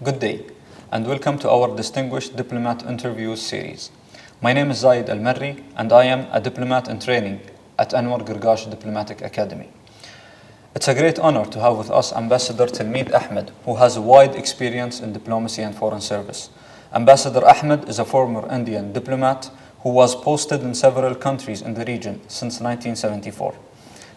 Good day, and welcome to our distinguished diplomat interviews series. My name is Zayed Al-Marri, and I am a diplomat in training at Anور Qurqash Diplomatic Academy. It's a great honor to have with us Ambassador Tلميذ Ahmed, who has a wide experience in diplomacy and foreign service. Ambassador Ahmed is a former Indian diplomat who was posted in several countries in the region since 1974,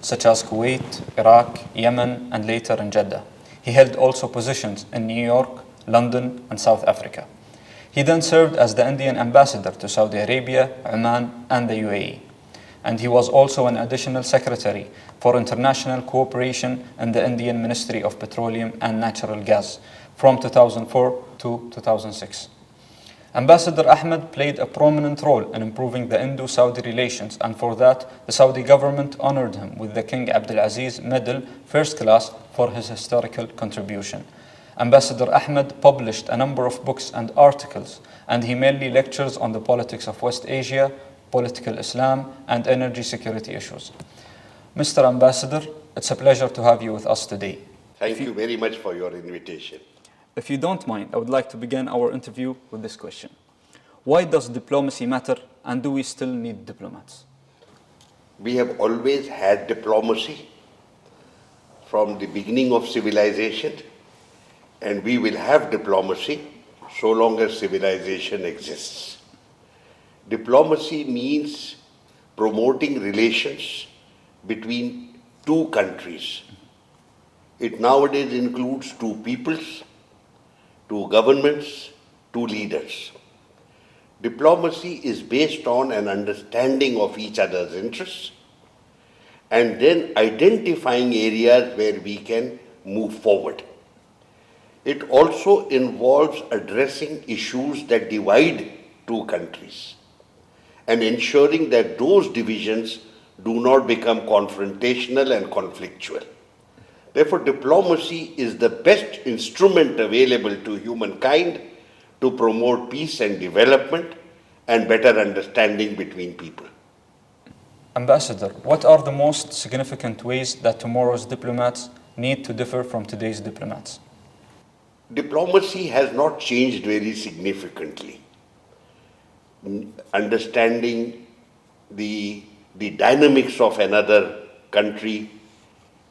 such as Kuwait, Iraq, Yemen, and later in Jeddah. He held also positions in New York, London, and South Africa. He then served as the Indian ambassador to Saudi Arabia, Oman, and the UAE. And he was also an additional secretary for international cooperation in the Indian Ministry of Petroleum and Natural Gas from 2004 to 2006. Ambassador Ahmed played a prominent role in improving the Indo-Saudi relations, and for that, the Saudi government honored him with the King Abdulaziz Medal First Class for his historical contribution. Ambassador Ahmed published a number of books and articles, and he mainly lectures on the politics of West Asia, political Islam, and energy security issues. Mr. Ambassador, it's a pleasure to have you with us today. Thank you very much for your invitation. If you don't mind, I would like to begin our interview with this question. Why does diplomacy matter, and do we still need diplomats? We have always had diplomacy from the beginning of civilization, and we will have diplomacy so long as civilization exists. Diplomacy means promoting relations between two countries. It nowadays includes two peoples, two governments, two leaders. Diplomacy is based on an understanding of each other's interests and then identifying areas where we can move forward. It also involves addressing issues that divide two countries and ensuring that those divisions do not become confrontational and conflictual. Therefore, diplomacy is the best instrument available to humankind to promote peace and development and better understanding between people. Ambassador, what are the most significant ways that tomorrow's diplomats need to differ from today's diplomats? Diplomacy has not changed very significantly. Understanding the dynamics of another country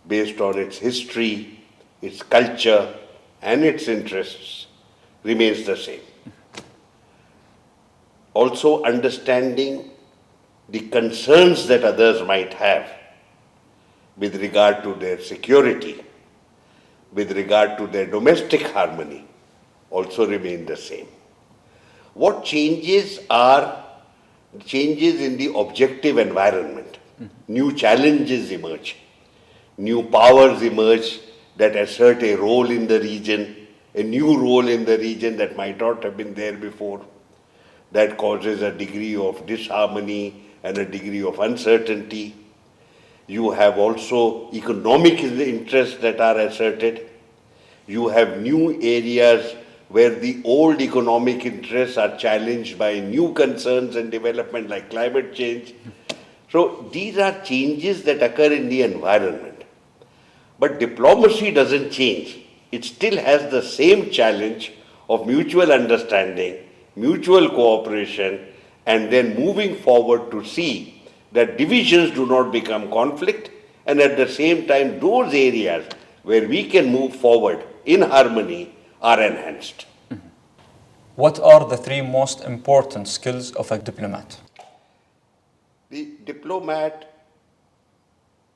based on its history, its culture, and its interests remains the same. Also, understanding the concerns that others might have with regard to their security, with regard to their domestic harmony, also remain the same. What changes are changes in the objective environment. New challenges emerge. New powers emerge that assert a role in the region, a new role in the region that might not have been there before. That causes a degree of disharmony and a degree of uncertainty. You have also economic interests that are asserted. You have new areas where the old economic interests are challenged by new concerns and development like climate change. So these are changes that occur in the environment. But diplomacy doesn't change. It still has the same challenge of mutual understanding, mutual cooperation, and then moving forward to see that divisions do not become conflict, and at the same time those areas where we can move forward in harmony are enhanced. What are the three most important skills of a diplomat? The diplomat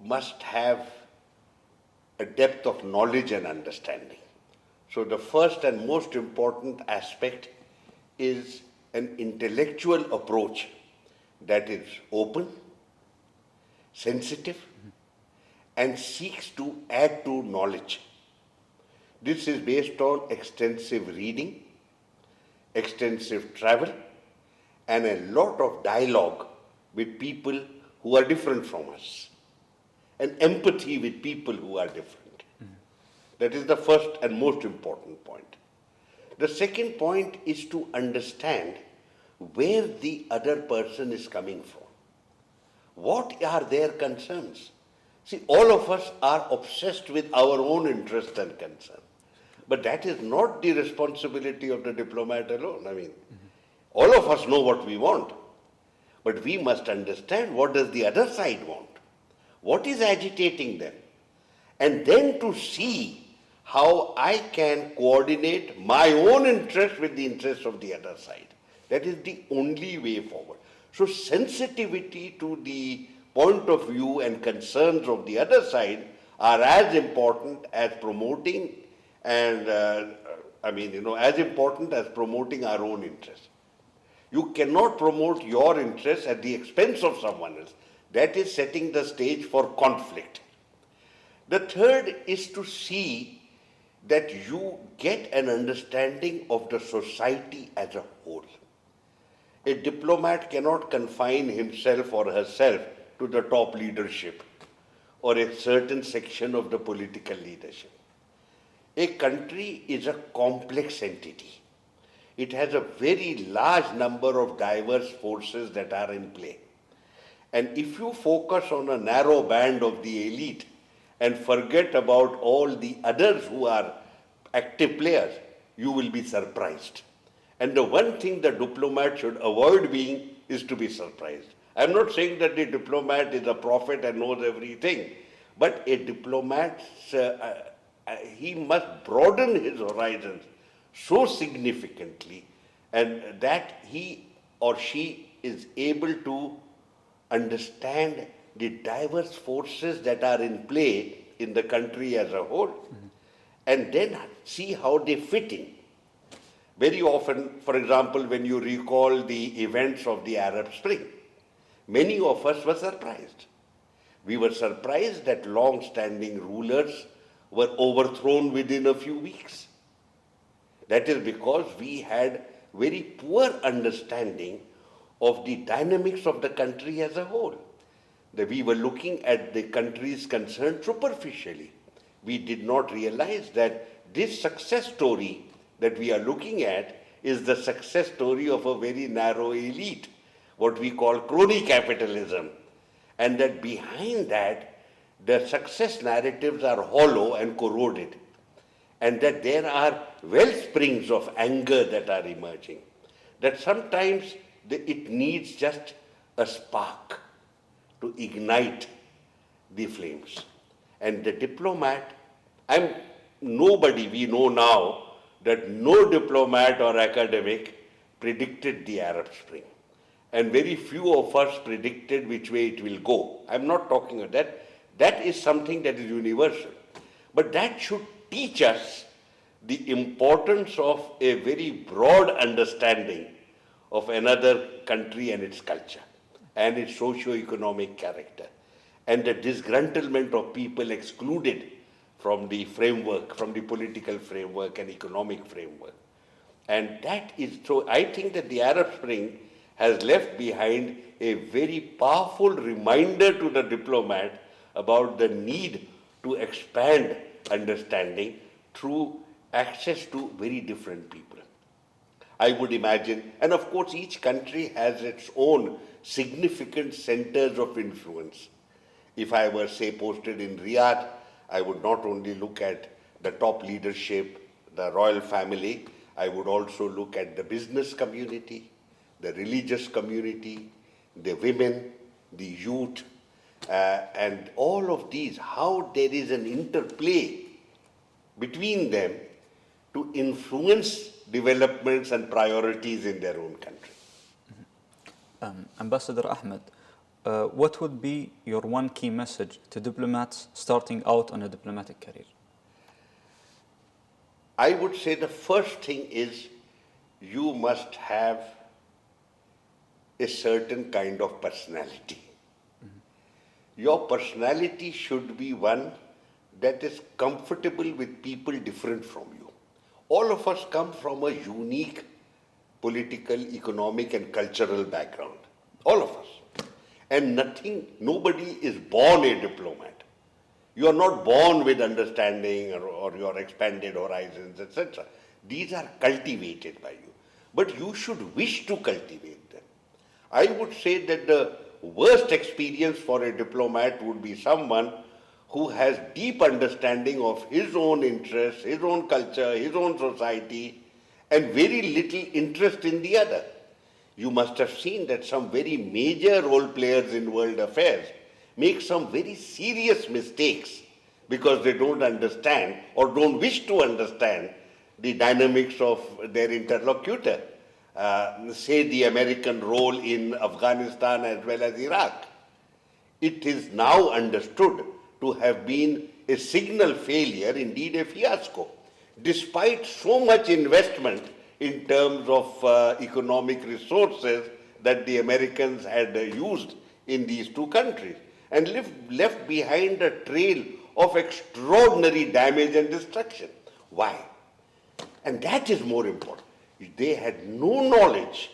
must have a depth of knowledge and understanding. So the first and most important aspect is an intellectual approach that is open, sensitive, and seeks to add to knowledge. This is based on extensive reading, extensive travel, and a lot of dialogue with people who are different from us, and empathy with people who are different. That is the first and most important point. The second point is to understand where the other person is coming from. What are their concerns? See, all of us are obsessed with our own interests and concerns. But that is not the responsibility of the diplomat alone. I mean, all of us know what we want, but we must understand what does the other side want, what is agitating them, and then to see how I can coordinate my own interest with the interests of the other side. That is the only way forward. So sensitivity to the point of view and concerns of the other side are as important as promoting and as important as promoting our own interests. You cannot promote your interests at the expense of someone else. That is setting the stage for conflict. The third is to see that you get an understanding of the society as a whole. A diplomat cannot confine himself or herself to the top leadership or a certain section of the political leadership. A country is a complex entity. It has a very large number of diverse forces that are in play. And if you focus on a narrow band of the elite and forget about all the others who are active players, you will be surprised. And the one thing the diplomat should avoid being is to be surprised. I'm not saying that the diplomat is a prophet and knows everything, but a diplomat, he must broaden his horizons so significantly, and that he or she is able to understand the diverse forces that are in play in the country as a whole, and then see how they fit in. Very often, for example, when you recall the events of the Arab Spring, many of us were surprised. We were surprised that long-standing rulers were overthrown within a few weeks. That is because we had very poor understanding of the dynamics of the country as a whole. That we were looking at the countries concerned superficially. We did not realize that this success story that we are looking at is the success story of a very narrow elite, what we call crony capitalism, and that behind that, the success narratives are hollow and corroded, and that there are well springs of anger that are emerging, that sometimes it needs just a spark to ignite the flames. And the diplomat, we know now that no diplomat or academic predicted the Arab Spring. And very few of us predicted which way it will go. I'm not talking about that. That is something that is universal. But that should teach us the importance of a very broad understanding of another country and its culture and its socio-economic character, and the disgruntlement of people excluded from the framework, from the political framework and economic framework. And that is, so I think that the Arab Spring has left behind a very powerful reminder to the diplomat about the need to expand understanding through access to very different people. I would imagine, and of course each country has its own significant centers of influence. If I were, say, posted in Riyadh, I would not only look at the top leadership, the royal family, I would also look at the business community, the religious community, the women, the youth, and all of these, how there is an interplay between them to influence developments and priorities in their own country. Ambassador Ahmed, what would be your one key message to diplomats starting out on a diplomatic career? I would say the first thing is you must have a certain kind of personality. Your personality should be one that is comfortable with people different from you. All of us come from a unique political, economic and cultural background. All of us. And nobody is born a diplomat. You are not born with understanding or your expanded horizons, etc. These are cultivated by you. But you should wish to cultivate them. I would say that the worst experience for a diplomat would be someone who has deep understanding of his own interests, his own culture, his own society, and very little interest in the other. You must have seen that some very major role players in world affairs make some very serious mistakes because they don't understand or don't wish to understand the dynamics of their interlocutor. Say the American role in Afghanistan as well as Iraq. It is now understood to have been a signal failure, indeed a fiasco, despite so much investment in terms of economic resources that the Americans had used in these two countries, and left behind a trail of extraordinary damage and destruction. Why? And that is more important. They had no knowledge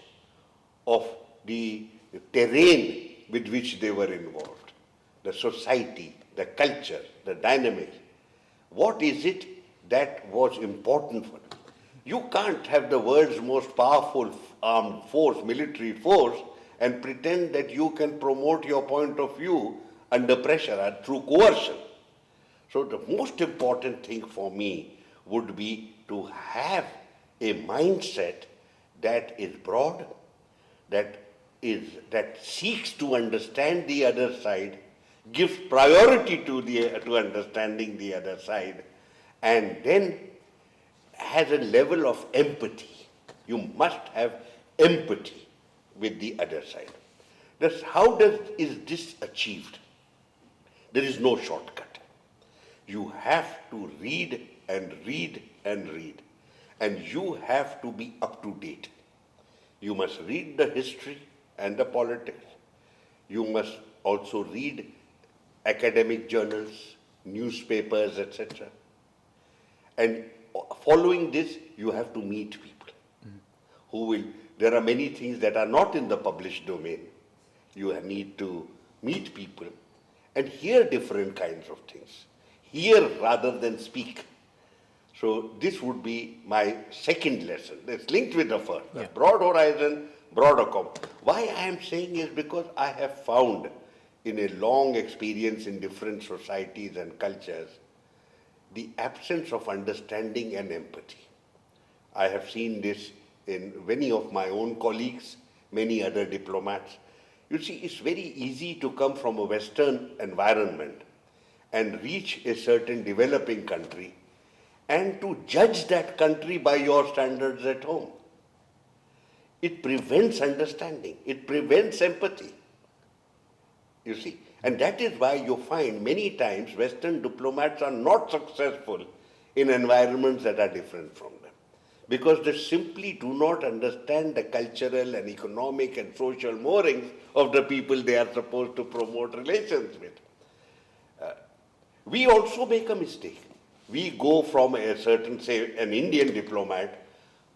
of the terrain with which they were involved, the society, the culture, the dynamics. What is it that was important for them? You can't have the world's most powerful armed force, military force, and pretend that you can promote your point of view under pressure and through coercion. So the most important thing for me would be to have a mindset that is broad, that seeks to understand the other side, gives priority to understanding the other side, and then has a level of empathy. You must have empathy with the other side. How is this achieved? There is no shortcut. You have to read and read and read, and you have to be up to date. You must read the history and the politics. You must also read academic journals, newspapers, etc. And following this, you have to meet people who will. There are many things that are not in the published domain. You need to meet people and hear different kinds of things. Hear rather than speak. So this would be my second lesson. It's linked with the first. Yeah. Broad horizon, broader scope. Why I am saying is because I have found in a long experience in different societies and cultures the absence of understanding and empathy. I have seen this in many of my own colleagues, many other diplomats. You see, it's very easy to come from a Western environment and reach a certain developing country and to judge that country by your standards at home. It prevents understanding. It prevents empathy. You see, and that is why you find many times Western diplomats are not successful in environments that are different from them, because they simply do not understand the cultural and economic and social moorings of the people they are supposed to promote relations with. We also make a mistake. We go from a certain, say, an Indian diplomat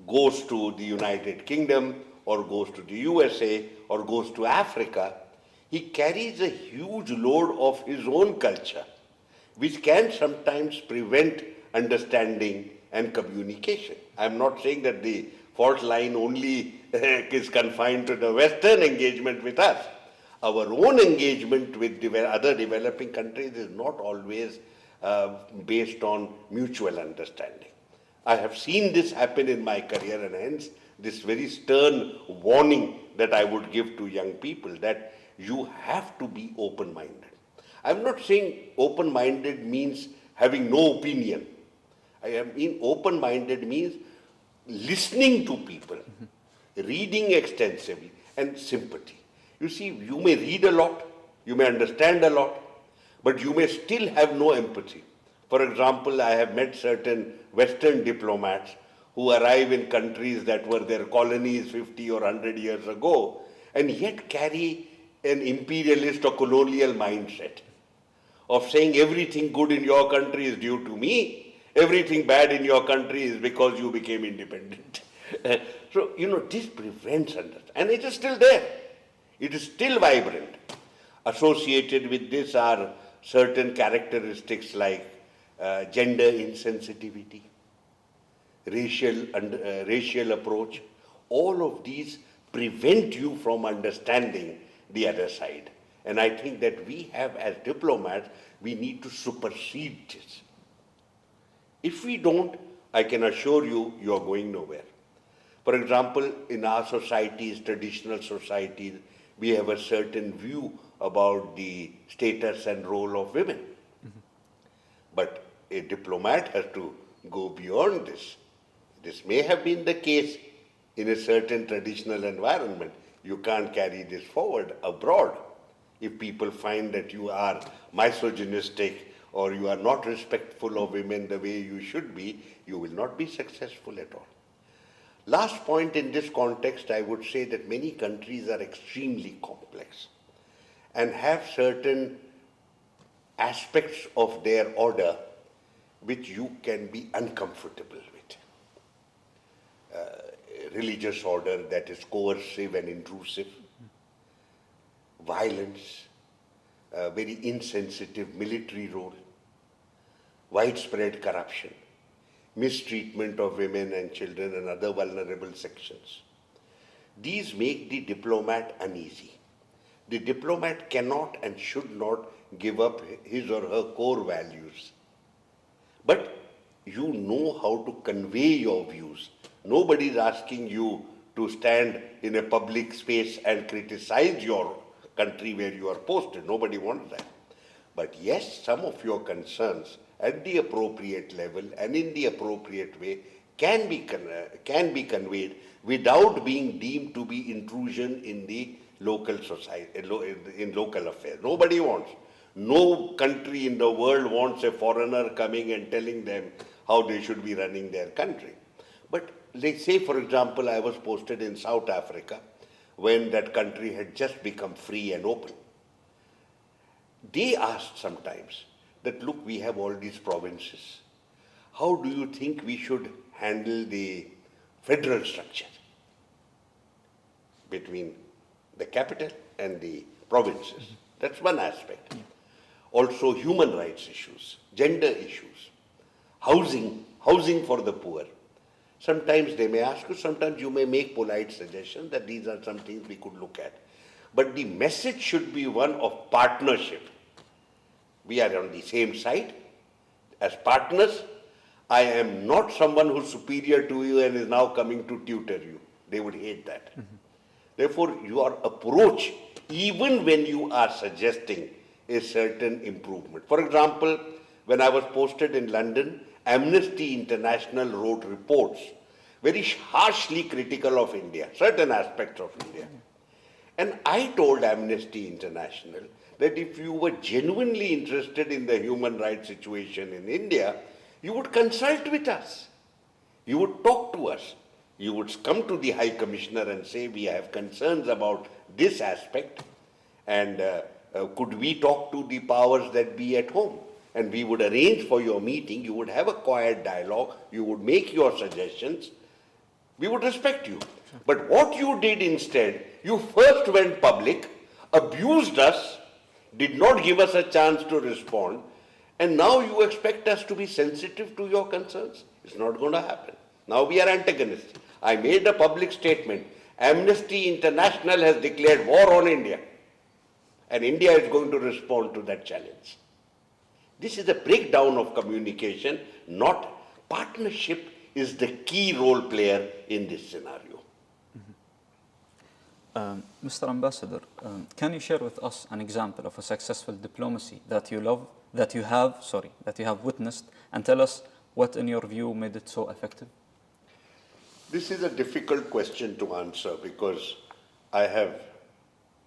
goes to the United Kingdom or goes to the USA or goes to Africa. He carries a huge load of his own culture, which can sometimes prevent understanding and communication. I am not saying that the fault line only is confined to the Western engagement with us. Our own engagement with other developing countries is not always based on mutual understanding. I have seen this happen in my career, and hence this very stern warning that I would give to young people, that you have to be open-minded. I'm not saying open-minded means having no opinion. I mean open-minded means listening to people, reading extensively, and sympathy. You see, you may read a lot, you may understand a lot, but you may still have no empathy. For example, I have met certain Western diplomats who arrive in countries that were their colonies 50 or 100 years ago, and yet carry an imperialist or colonial mindset of saying everything good in your country is due to me, everything bad in your country is because you became independent. So, this prevents understanding, and it is still there. It is still vibrant. Associated with this are certain characteristics like gender insensitivity, racial approach. All of these prevent you from understanding the other side. And I think that we have, as diplomats, we need to supersede this. If we don't, I can assure you, you are going nowhere. For example, in our societies, traditional societies, we have a certain view about the status and role of women. But a diplomat has to go beyond this. This may have been the case in a certain traditional environment. You can't carry this forward abroad. If people find that you are misogynistic or you are not respectful of women the way you should be, you will not be successful at all. Last point in this context, I would say that many countries are extremely complex and have certain aspects of their order which you can be uncomfortable with. Religious order that is coercive and intrusive, violence, very insensitive military role, widespread corruption, mistreatment of women and children and other vulnerable sections. These make the diplomat uneasy. The diplomat cannot and should not give up his or her core values. But you know how to convey your views. Nobody is asking you to stand in a public space and criticize your country where you are posted. Nobody wants that. But yes, some of your concerns at the appropriate level and in the appropriate way can be conveyed without being deemed to be intrusion in the local society, in local affairs. Nobody wants. No country in the world wants a foreigner coming and telling them how they should be running their country. But let's say, for example, I was posted in South Africa when that country had just become free and open. They asked sometimes that, look, we have all these provinces. How do you think we should handle the federal structure between the capital and the provinces? That's one aspect. Also human rights issues, gender issues, housing for the poor. Sometimes they may ask you, sometimes you may make polite suggestions that these are some things we could look at. But the message should be one of partnership. We are on the same side. As partners, I am not someone who's superior to you and is now coming to tutor you. They would hate that. Therefore, your approach, even when you are suggesting a certain improvement. For example, when I was posted in London, Amnesty International wrote reports very harshly critical of India, certain aspects of India. And I told Amnesty International that if you were genuinely interested in the human rights situation in India, you would consult with us. You would talk to us. You would come to the High Commissioner and say, we have concerns about this aspect, and could we talk to the powers that be at home? And we would arrange for your meeting, you would have a quiet dialogue, you would make your suggestions, we would respect you. But what you did instead, you first went public, abused us, did not give us a chance to respond, and now you expect us to be sensitive to your concerns? It's not going to happen. Now we are antagonists. I made a public statement. Amnesty International has declared war on India, and India is going to respond to that challenge. This is a breakdown of communication, not partnership is the key role player in this scenario. Mr. Ambassador, can you share with us an example of a successful diplomacy that you have witnessed, and tell us what, in your view, made it so effective? This is a difficult question to answer because I have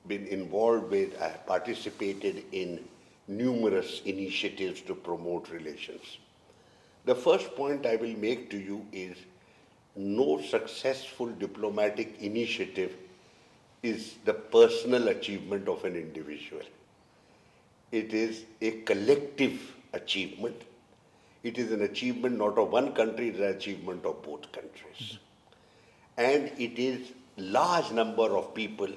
been involved with, I have participated in numerous initiatives to promote relations. The first point I will make to you is no successful diplomatic initiative is the personal achievement of an individual. It is a collective achievement. It is an achievement not of one country, it is an achievement of both countries. And it is large number of people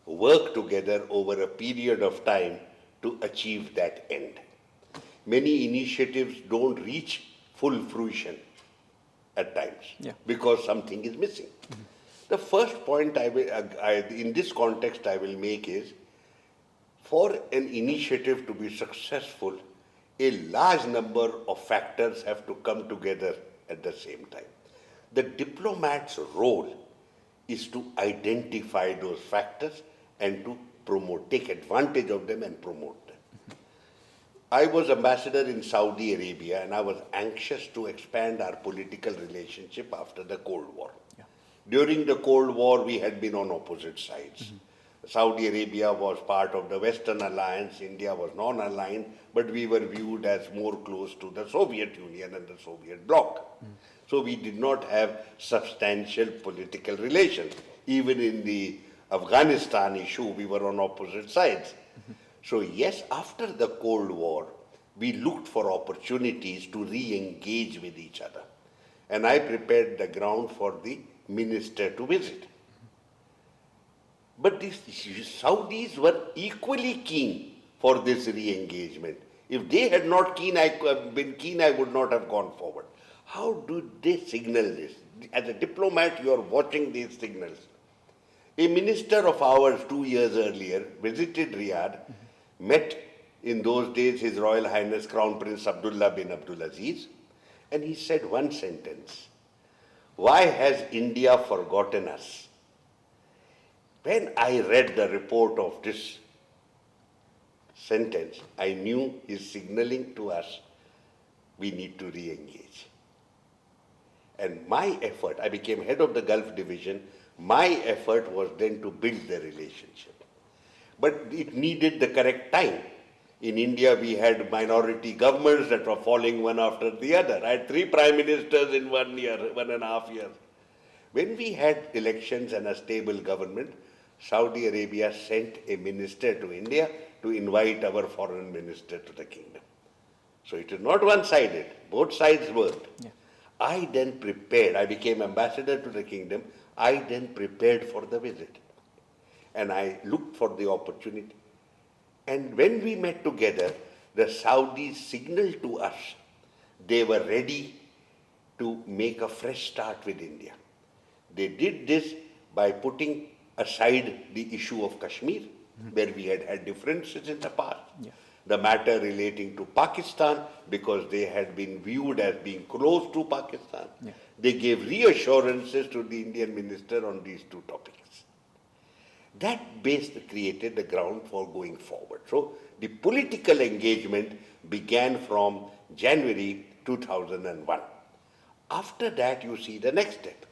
who work together over a period of time to achieve that end. Many initiatives don't reach full fruition at times because something is missing. The first point in this context I will make is, for an initiative to be successful, a large number of factors have to come together at the same time. The diplomat's role is to identify those factors and to promote, take advantage of them and promote them. I was ambassador in Saudi Arabia and I was anxious to expand our political relationship after the Cold War. Yeah. During the Cold War, we had been on opposite sides. Saudi Arabia was part of the Western Alliance, India was non-aligned, but we were viewed as more close to the Soviet Union and the Soviet bloc. So we did not have substantial political relations. Even in the Afghanistan issue, we were on opposite sides. So yes, after the Cold War, we looked for opportunities to re-engage with each other. And I prepared the ground for the minister to visit. But the Saudis were equally keen for this re-engagement. If they had not been keen, I would not have gone forward. How do they signal this? As a diplomat, you are watching these signals. A minister of ours 2 years earlier visited Riyadh, met in those days His Royal Highness Crown Prince Abdullah bin Abdulaziz, and he said one sentence: "Why has India forgotten us?" When I read the report of this sentence, I knew he's signaling to us we need to re-engage. And my effort, I became head of the Gulf Division, my effort was then to build the relationship. But it needed the correct time. In India, we had minority governments that were falling one after the other. I had 3 prime ministers in 1 year, 1.5 years. When we had elections and a stable government, Saudi Arabia sent a minister to India to invite our foreign minister to the kingdom. So it is not one-sided. Both sides worked. Yeah. I then prepared. I became ambassador to the kingdom. I then prepared for the visit. And I looked for the opportunity. And when we met together, the Saudis signaled to us they were ready to make a fresh start with India. They did this by putting aside the issue of Kashmir, where we had had differences in the past. Yeah. The matter relating to Pakistan, because they had been viewed as being close to Pakistan. Yeah. They gave reassurances to the Indian minister on these 2 topics. That base created the ground for going forward. So the political engagement began from January 2001. After that, you see the next step.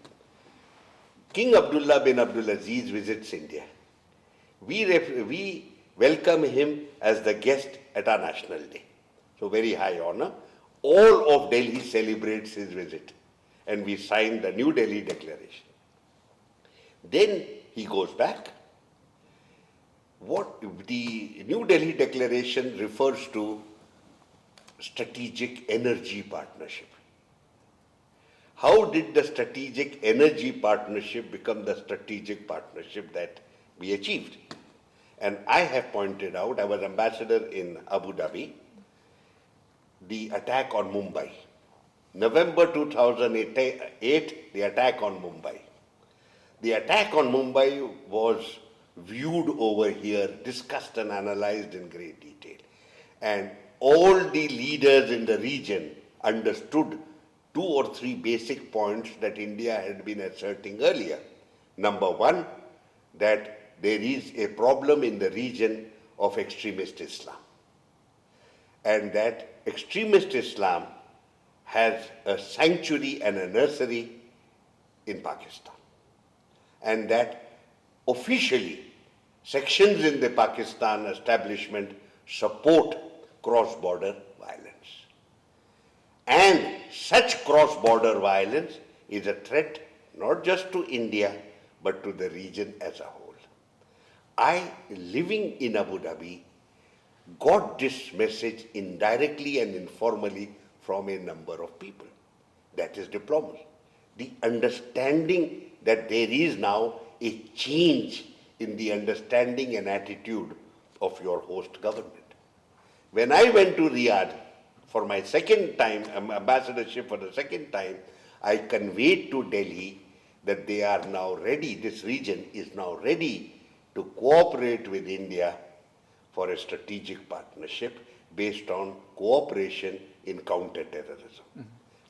King Abdullah bin Abdulaziz visits India. We welcome him as the guest at our National Day. So very high honor. All of Delhi celebrates his visit. And we sign the New Delhi Declaration. Then he goes back. What the New Delhi Declaration refers to strategic energy partnership. How did the strategic energy partnership become the strategic partnership that we achieved? And I have pointed out, I was ambassador in Abu Dhabi, the attack on Mumbai. November 2008, the attack on Mumbai. The attack on Mumbai was viewed over here, discussed and analyzed in great detail. And all the leaders in the region understood 2 or 3 basic points that India had been asserting earlier. Number 1, that there is a problem in the region of extremist Islam. And that extremist Islam has a sanctuary and a nursery in Pakistan. And that officially sections in the Pakistan establishment support cross-border violence. And such cross-border violence is a threat not just to India, but to the region as a whole. I, living in Abu Dhabi, got this message indirectly and informally from a number of people. That is diplomacy. The understanding that there is now a change in the understanding and attitude of your host government. When I went to Riyadh for my second time, ambassadorship for the second time, I conveyed to Delhi that they are now ready, this region is now ready to cooperate with India for a strategic partnership, based on cooperation in counter-terrorism.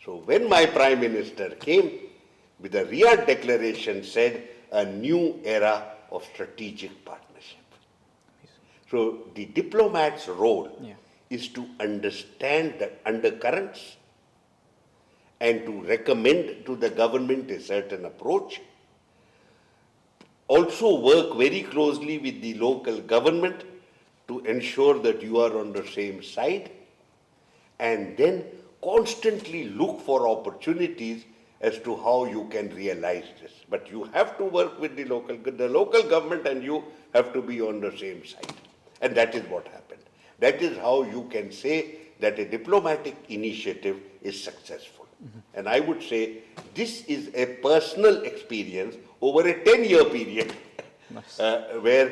So when my Prime Minister came with a Riyadh declaration, said a new era of strategic partnership. So the diplomat's role is to understand the undercurrents and to recommend to the government a certain approach. Also work very closely with the local government to ensure that you are on the same side, and then constantly look for opportunities as to how you can realize this. But you have to work with the local government, and you have to be on the same side. And that is what happened. That is how you can say that a diplomatic initiative is successful. And I would say this is a personal experience over a 10-year period. Nice. Where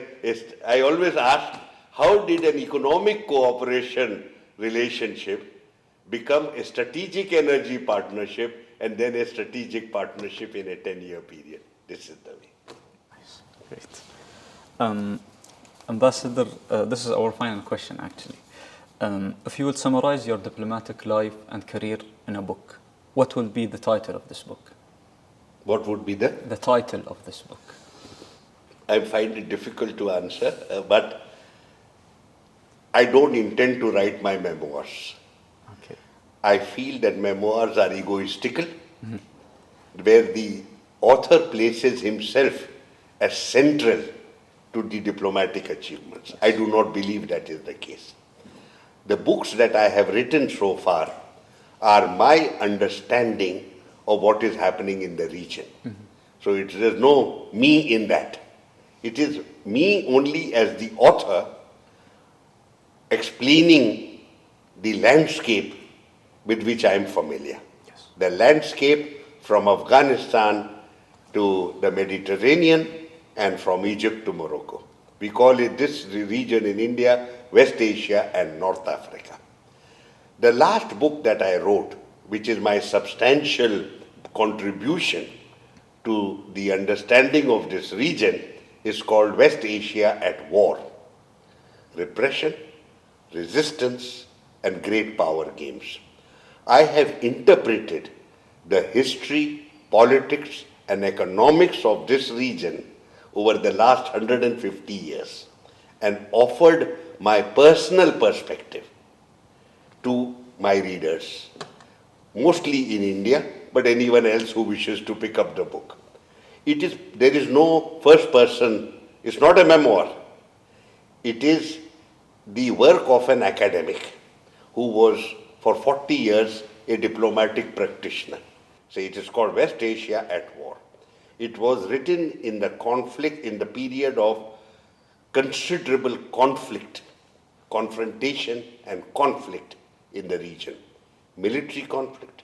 I always ask, how did an economic cooperation relationship become a strategic energy partnership and then a strategic partnership in a 10-year period? This is the way. Nice. Great. Ambassador, this is our final question actually. If you would summarize your diplomatic life and career in a book, what will be the title of this book? What would be the? The title of this book. I find it difficult to answer, but I don't intend to write my memoirs. Okay. I feel that memoirs are egoistical, where the author places himself as central to the diplomatic achievements. I do not believe that is the case. The books that I have written so far are my understanding of what is happening in the region. So there's no me in that. It is me only as the author explaining the landscape with which I am familiar. Yes. The landscape from Afghanistan to the Mediterranean and from Egypt to Morocco. We call it this region in India, West Asia and North Africa. The last book that I wrote, which is my substantial contribution to the understanding of this region, is called West Asia at War: Repression, Resistance and Great Power Games. I have interpreted the history, politics and economics of this region over the last 150 years and offered my personal perspective to my readers, mostly in India, but anyone else who wishes to pick up the book. There is no first person, it's not a memoir. It is the work of an academic who was for 40 years a diplomatic practitioner. So it is called West Asia at War. It was written in the conflict, in the period of considerable conflict, confrontation and conflict in the region. Military conflict,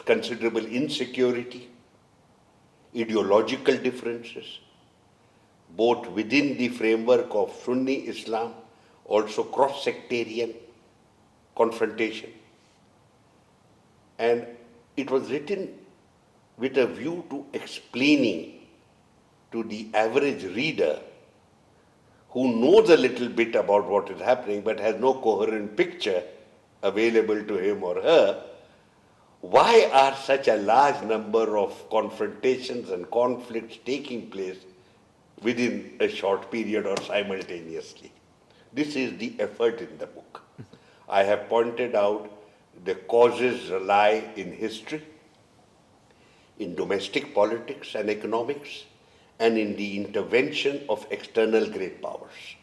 considerable insecurity, ideological differences, both within the framework of Sunni Islam, also cross-sectarian confrontation. And it was written with a view to explaining to the average reader who knows a little bit about what is happening but has no coherent picture available to him or her, why are such a large number of confrontations and conflicts taking place within a short period or simultaneously? This is the effort in the book. I have pointed out the causes lie in history, in domestic politics and economics, and in the intervention of external great powers.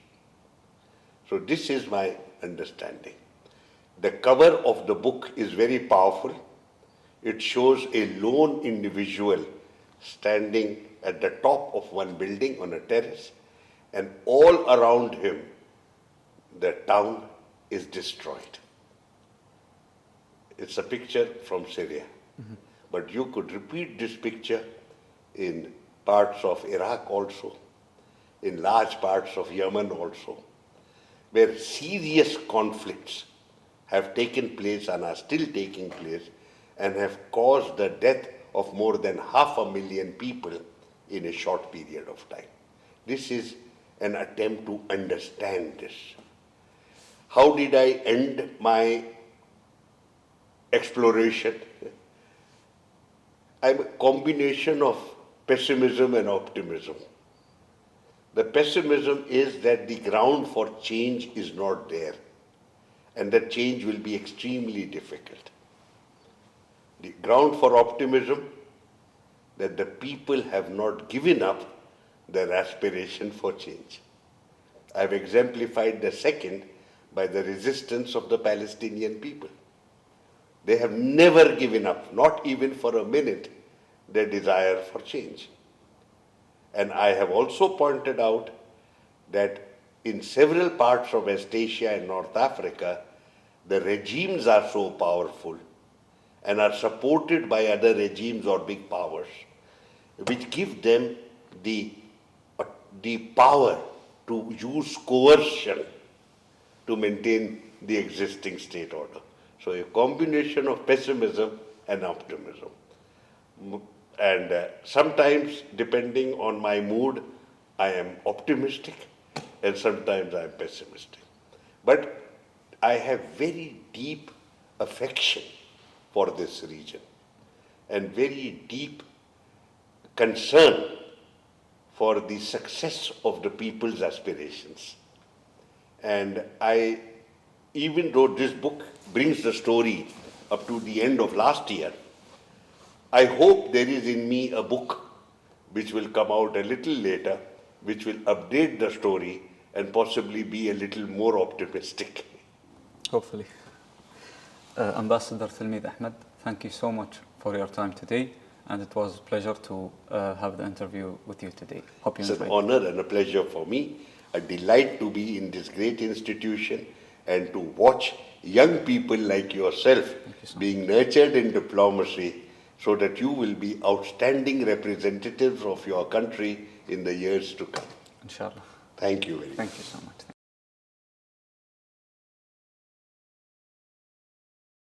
So this is my understanding. The cover of the book is very powerful. It shows a lone individual standing at the top of one building on a terrace, and all around him the town is destroyed. It's a picture from Syria. But you could repeat this picture in parts of Iraq also, in large parts of Yemen also, where serious conflicts have taken place and are still taking place and have caused the death of more than 500,000 people in a short period of time. This is an attempt to understand this. How did I end my exploration? I'm a combination of pessimism and optimism. The pessimism is that the ground for change is not there, and that change will be extremely difficult. The ground for optimism, that the people have not given up their aspiration for change. I've exemplified the second by the resistance of the Palestinian people. They have never given up, not even for a minute, their desire for change. And I have also pointed out that in several parts of West Asia and North Africa, the regimes are so powerful and are supported by other regimes or big powers, which give them the power to use coercion to maintain the existing state order. So a combination of pessimism and optimism. And sometimes, depending on my mood, I am optimistic and sometimes I am pessimistic. But I have very deep affection for this region and very deep concern for the success of the people's aspirations. And even though this book brings the story up to the end of last year, I hope there is in me a book which will come out a little later, which will update the story and possibly be a little more optimistic. Hopefully. Ambassador Tلميذ Ahmed, thank you so much for your time today, and it was a pleasure to have the interview with you today. Hope you enjoyed. It's an honor and a pleasure for me, a delight to be in this great institution and to watch young people like yourself being nurtured in diplomacy so that you will be outstanding representatives of your country in the years to come. Inshallah. Thank you very much. Thank you so much.